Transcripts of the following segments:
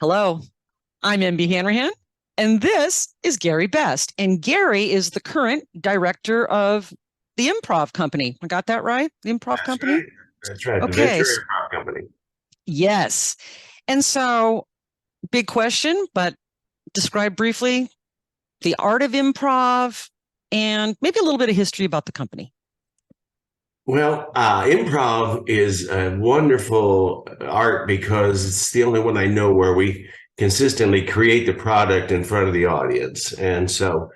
Hello, I'm MB Hanrahan, and this is Gary Best. And Gary is the current director of the Improv Company. I got that right? The Improv That's Company? right. That's right. The Okay, Ventura Improv Company. yes. And so, big question, but describe briefly the art of improv and maybe a little bit of history about the company. Well, improv is a wonderful art because it's the only one I know where we consistently create the product in front of the audience. And so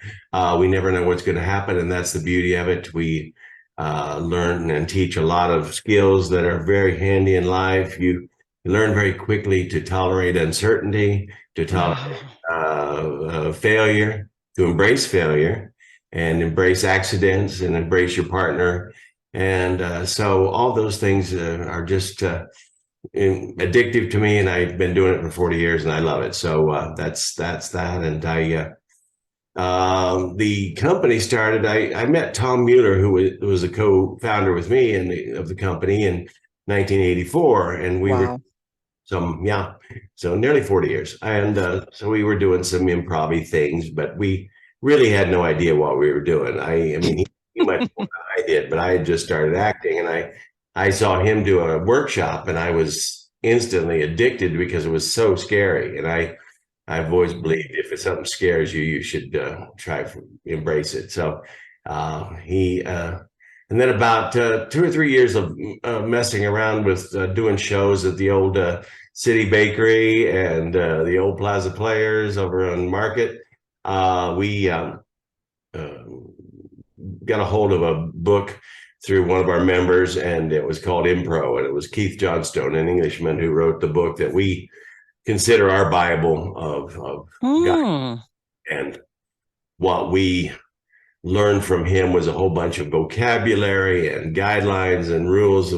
we never know what's going to happen. And that's the beauty of it. We learn and teach a lot of skills that are very handy in life. You learn very quickly to tolerate uncertainty, to tolerate failure, to embrace failure, and embrace accidents and embrace your partner. And so all those things are just addictive to me, and I've been doing it for 40 years, and I love it. So that's that. And the company started. I met Tom Mueller, who was a co-founder with me of the company in 1984, and we were Wow. so nearly 40 years, and so we were doing some improv things, but we really had no idea what we were doing. I mean, he much more than I did, but I had just started acting, and I saw him do a workshop, and I was instantly addicted because it was so scary. And I've always believed if something scares you, you should try to embrace it. So he and then about 2 or 3 years of messing around with doing shows at the old City Bakery and the old Plaza Players over on Market, we uh, got a hold of a book through one of our members, and it was called Impro, and it was Keith Johnstone, an Englishman, who wrote the book that we consider our Bible of God. Hmm. And what we learned from him was a whole bunch of vocabulary and guidelines and rules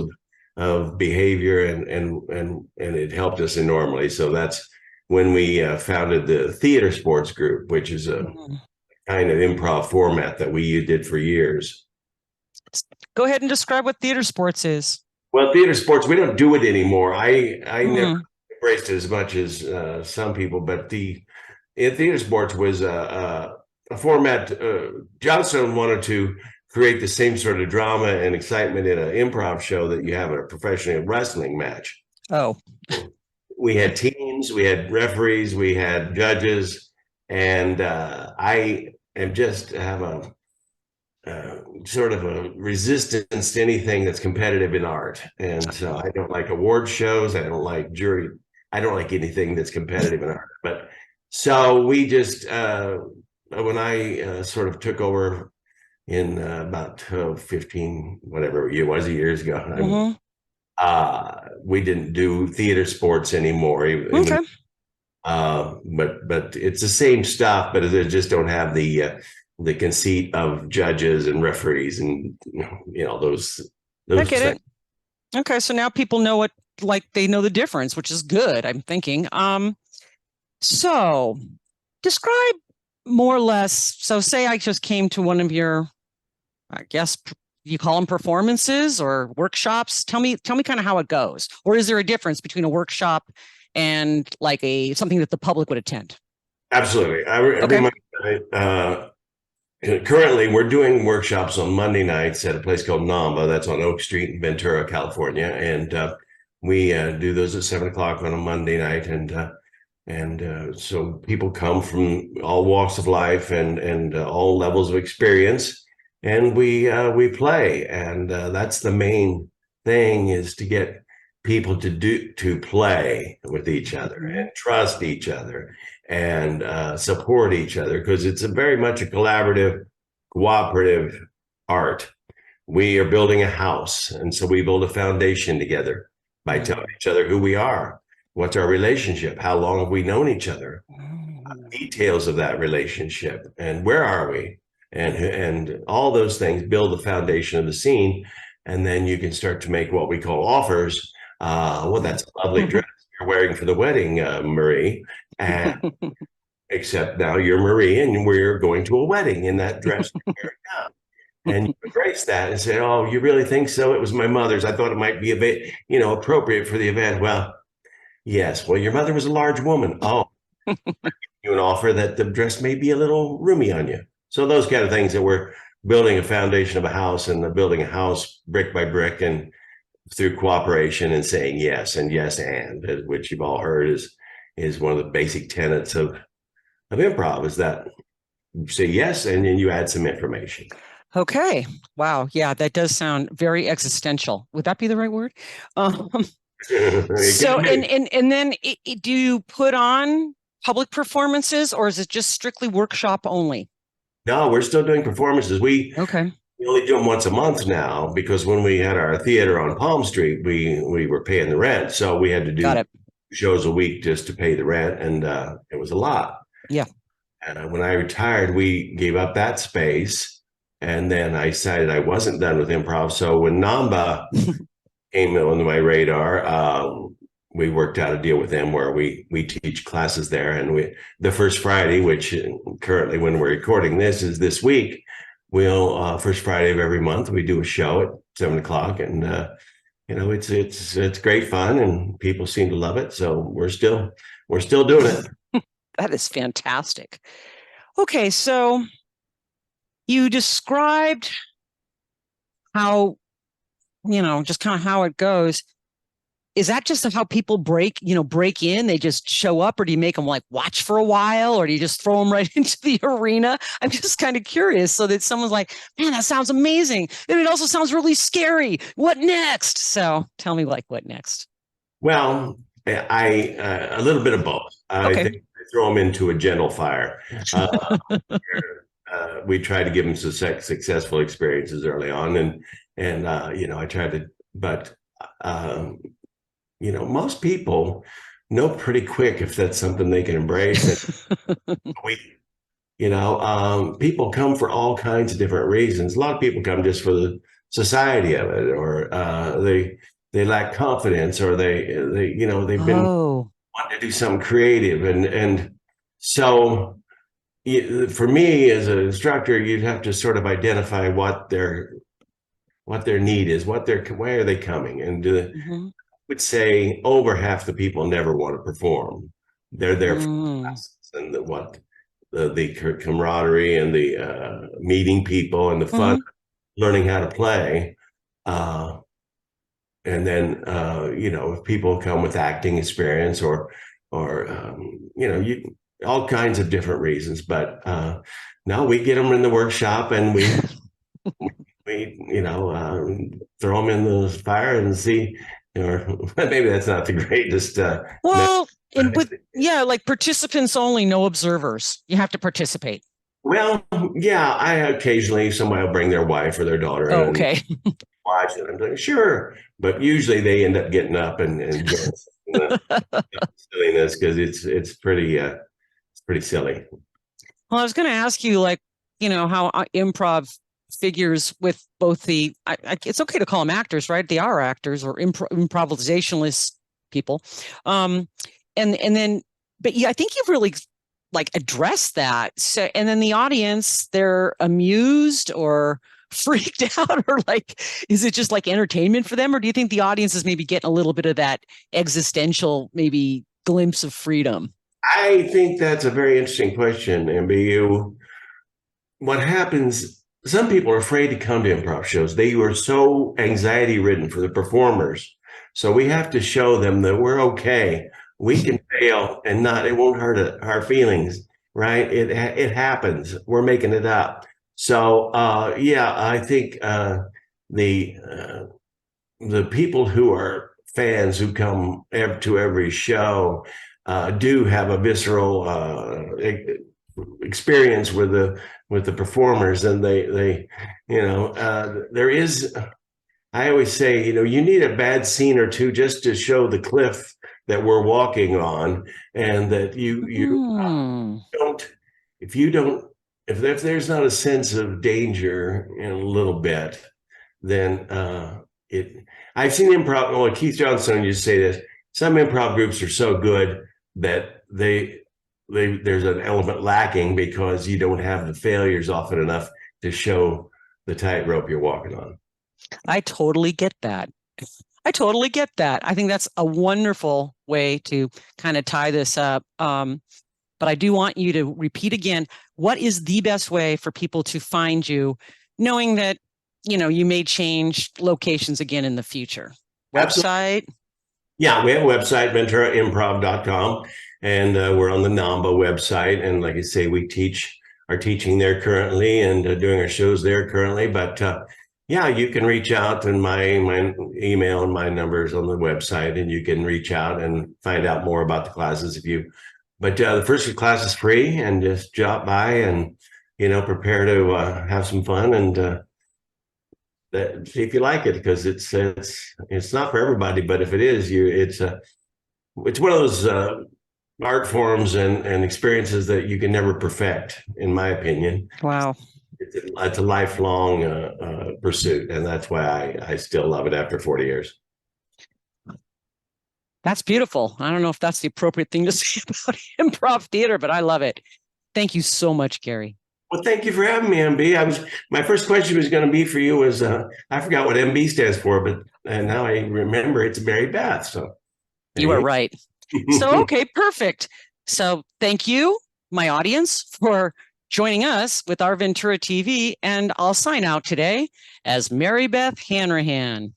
of behavior, and it helped us enormously. So that's when we founded the Theater Sports Group, which is a kind of improv format that we did for years. Go ahead and describe what theater sports is. Well, theater sports, we don't do it anymore. I never Hmm. embraced it as much as some people, but the in theater sports was a format. Johnstone wanted to create the same sort of drama and excitement in an improv show that you have in a professional wrestling match. Oh, We had teams, we had referees, we had judges, and I am just have a sort of a resistance to anything that's competitive in art. And so I don't like award shows. I don't like jury. I don't like anything that's competitive in art. But so we just, when I sort of took over in about 15, whatever it was, years ago, hmm. we didn't do theater sports anymore. Okay. But it's the same stuff, but they just don't have the conceit of judges and referees and I those get things. it. Okay, so now people know what, like they know the difference, which is good, I'm thinking. So describe more or less. So say I just came to one of your, I guess you call them performances or workshops. Tell me kind of how it goes. Or is there a difference between a workshop and like a something that the public would attend? Absolutely. Every Okay. month, currently we're doing workshops on Monday nights at a place called Namba. That's on Oak Street in Ventura, California, and we do those at 7 o'clock on a Monday night, and so people come from all walks of life and all levels of experience, and we play, and that's the main thing, is to get people to play with each other Mhm. and trust each other and support each other, because it's a very much a collaborative, cooperative art. We are building a house, and so we build a foundation together by telling each other who we are, what's our relationship, how long have we known each other, Mhm. details of that relationship, and where are we, and all those things build the foundation of the scene. And then you can start to make what we call offers. Well, that's a lovely dress you're wearing for the wedding, Marie, and except now you're Marie and we're going to a wedding in that dress you're wearing now. And you embrace that and say, "Oh, you really think so? It was my mother's. I thought it might be a bit, appropriate for the event." Well, Yes. Well, your mother was a large woman. Oh, you an offer that the dress may be a little roomy on you. So those kind of things that we're building a foundation of a house and building a house brick by brick and through cooperation and saying yes and yes and which you've all heard is one of the basic tenets of improv is that you say yes and then you add some information. Okay. Wow. Yeah, that does sound very existential. Would that be the right word? Um, It so, can be. and then do you put on public performances or is it just strictly workshop only? No, we're still doing performances. Okay. We only do them once a month now because when we had our theater on Palm Street, we were paying the rent, so we had to Got do it. shows a week just to pay the rent, and it was a lot. Yeah. And when I retired, we gave up that space, and then I decided I wasn't done with improv. So when Namba came on my radar, we worked out a deal with them where we teach classes there, and we the first Friday, which currently when we're recording this is this week, we'll first Friday of every month we do a show at 7 o'clock, and it's great fun, and people seem to love it. So we're still doing it. That is fantastic. Okay, so you described how, just kind of how it goes. Is that just how people break in? They just show up, or do you make them like watch for a while, or do you just throw them right into the arena? I'm just kind of curious so that someone's like, man, that sounds amazing. And it also sounds really scary. What next? So tell me like what next? Well, I a little bit of both. I Okay. think I throw them into a gentle fire. We try to give them some successful experiences early on, and I try to, but um, most people know pretty quick if that's something they can embrace. And we, people come for all kinds of different reasons. A lot of people come just for the society of it, or they lack confidence, or they've been Oh. wanting to do something creative, and so for me as an instructor, you'd have to sort of identify what their need is, why are they coming, and Mhm. would say over half the people never want to perform. They're there for Mm. classes and the camaraderie and the meeting people and the fun, Mhm. learning how to play. And then if people come with acting experience or all kinds of different reasons, but no, we get them in the workshop and we throw them in the fire and see, or maybe that's not the greatest. Well, yeah, like participants only, no observers. You have to participate. Well, yeah, I occasionally somebody will bring their wife or their daughter Oh, and okay. watch it. I'm like, sure, but usually they end up getting up and doing the silliness because it's pretty silly. Well, I was going to ask you, like, how improv figures with both it's okay to call them actors, right? They are actors or improvisationalist people. Um, and then, but yeah, I think you've really like addressed that. So, and then the audience, they're amused or freaked out, or like, is it just like entertainment for them? Or do you think the audience is maybe getting a little bit of that existential, maybe glimpse of freedom? I think that's a very interesting question, MBU. What happens? Some people are afraid to come to improv shows. They are so anxiety ridden for the performers. So we have to show them that we're okay. We can fail and not, it won't hurt our feelings, right? It happens. We're making it up. So yeah, I think the the people who are fans who come to every show do have a visceral experience with the performers, and they there is. I always say, you need a bad scene or two just to show the cliff that we're walking on, and that you Hmm. don't if you don't if there's not a sense of danger in a little bit, then it. I've seen improv. Well, Keith Johnson used to say this. Some improv groups are so good that there's an element lacking because you don't have the failures often enough to show the tightrope you're walking on. I totally get that. I totally get that. I think that's a wonderful way to kind of tie this up. But I do want you to repeat again, what is the best way for people to find you, knowing that, you may change locations again in the future? Absolutely. Website? Yeah, we have a website, Ventura Improv.com, and we're on the NAMBA website. And like I say, we are teaching there currently and doing our shows there currently. But yeah, you can reach out, and my email and my numbers on the website, and you can reach out and find out more about the classes if you. But the first class is free, and just drop by and prepare to have some fun and see if you like it, because it's not for everybody, but if it is, it's one of those art forms and experiences that you can never perfect, in my opinion. Wow. It's a lifelong pursuit, and that's why I still love it after 40 years. That's beautiful. I don't know if that's the appropriate thing to say about improv theater, but I love it. Thank you so much, Gary. Well, thank you for having me, MB. My first question was going to be for you was I forgot what MB stands for, but now I remember it's Mary Beth. So you are right. So, okay, perfect. So thank you, my audience, for joining us with Our Ventura TV, and I'll sign out today as Mary Beth Hanrahan.